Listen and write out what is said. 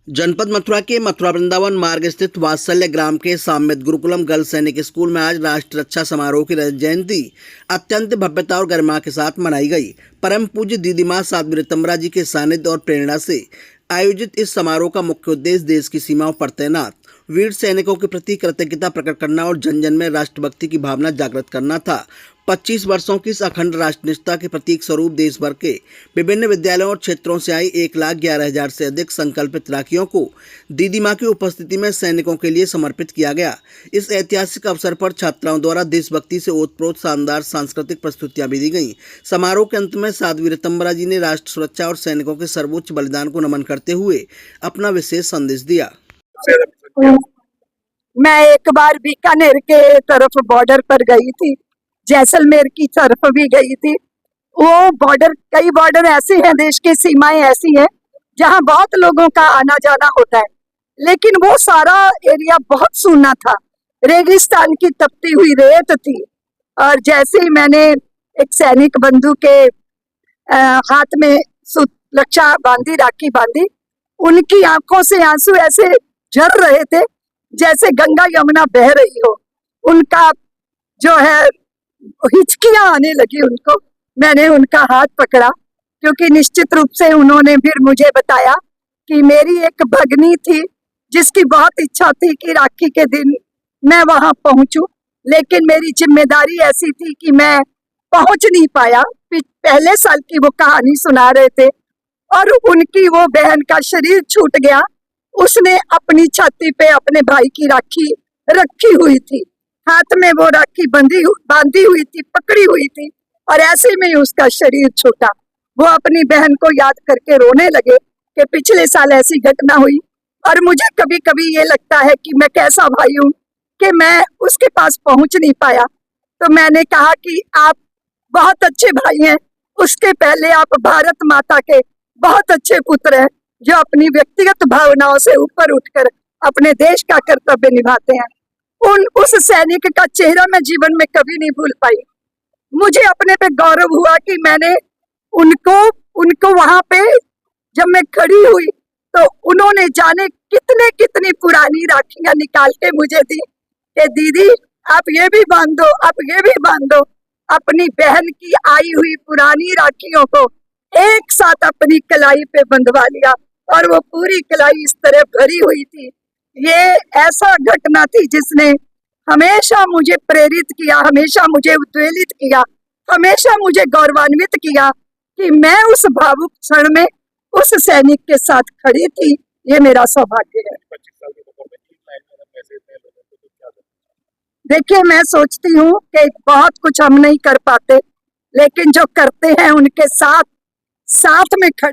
जनपद मथुरा के मथुरा वृंदावन मार्ग स्थित वात्सल्य ग्राम के साम्यत गुरुकुलम गर्ल्स सैनिक स्कूल में आज राष्ट्र रक्षा समारोह की रजत जयंती अत्यंत भव्यता और गरिमा के साथ मनाई गई। परम पूज्य दीदी माँ साध्वी ऋतंबरा जी के सानिध्य और प्रेरणा से आयोजित इस समारोह का मुख्य उद्देश्य देश की सीमाओं पर तैनात वीर सैनिकों के प्रति कृतज्ञता प्रकट करना और जन जन में राष्ट्रभक्ति की भावना जागृत करना था। 25 वर्षों की इस अखंड राष्ट्रनिष्ठता के प्रतीक स्वरूप देश भर के विभिन्न विद्यालयों और क्षेत्रों से आई 1,11,000 से अधिक संकल्पित राखियों को दीदी माँ की उपस्थिति में सैनिकों के लिए समर्पित किया गया। इस ऐतिहासिक अवसर पर छात्राओं द्वारा देशभक्ति से ओतप्रोत शानदार सांस्कृतिक प्रस्तुतियां भी दी गईं। समारोह के अंत में साध्वी ऋतंबरा जी ने राष्ट्र सुरक्षा और सैनिकों के सर्वोच्च बलिदान को नमन करते हुए अपना विशेष संदेश दिया। मैं एक बार बीकानेर के तरफ बॉर्डर पर गई थी, जैसलमेर की तरफ भी गई थी। वो बॉर्डर, कई बॉर्डर ऐसे हैं, देश की सीमाएं ऐसी हैं जहां बहुत लोगों का आना जाना होता है, लेकिन वो सारा एरिया बहुत सूना था, रेगिस्तान की तपती हुई रेत थी। और जैसे ही मैंने एक सैनिक बंधु के हाथ में रक्षा बांधी, राखी बांधी, उनकी आंखों से आंसू ऐसे झर रहे थे जैसे गंगा यमुना बह रही हो। उनका जो है हिचकियां आने लगी उनको। मैंने उनका हाथ पकड़ा, क्योंकि निश्चित रूप से उन्होंने फिर मुझे बताया कि मेरी एक भगनी थी जिसकी बहुत इच्छा थी कि राखी के दिन मैं वहां पहुंचूं, लेकिन मेरी जिम्मेदारी ऐसी थी कि मैं पहुंच नहीं पाया। पहले साल की वो कहानी सुना रहे थे और उनकी वो बहन का शरीर छूट गया। उसने अपनी छाती पे अपने भाई की राखी रखी हुई थी, हाथ में वो राखी बांधी हुई थी, पकड़ी हुई थी, और ऐसे में उसका शरीर छूटा। वो अपनी बहन को याद करके रोने लगे कि पिछले साल ऐसी घटना हुई। और मुझे कभी कभी ये लगता है कि मैं कैसा भाई हूँ कि मैं उसके पास पहुंच नहीं पाया। तो मैंने कहा कि आप बहुत अच्छे भाई हैं, उसके पहले आप भारत माता के बहुत अच्छे पुत्र हैं, जो अपनी व्यक्तिगत भावनाओं से ऊपर उठकर अपने देश का कर्तव्य निभाते हैं। उस सैनिक का चेहरा मैं जीवन में कभी नहीं भूल पाई। मुझे अपने पे गौरव हुआ कि मैंने उनको वहां पे जब मैं खड़ी हुई तो उन्होंने जाने कितनी पुरानी राखियां निकाल के मुझे दी कि दीदी आप ये भी बांध दो, आप ये भी बांध दो। अपनी बहन की आई हुई पुरानी राखियों को एक साथ अपनी कलाई पे बंधवा लिया, और वो पूरी कलाई इस तरह भरी हुई थी। ये ऐसा घटना थी जिसने हमेशा मुझे प्रेरित किया, हमेशा मुझे उद्वेलित किया, हमेशा मुझे गौरवान्वित किया कि मैं उस भावुक क्षण में उस सैनिक के साथ खड़ी थी। ये मेरा सौभाग्य है। देखिए, मैं सोचती हूँ कि बहुत कुछ हम नहीं कर पाते, लेकिन जो करते हैं उनके साथ में खड़े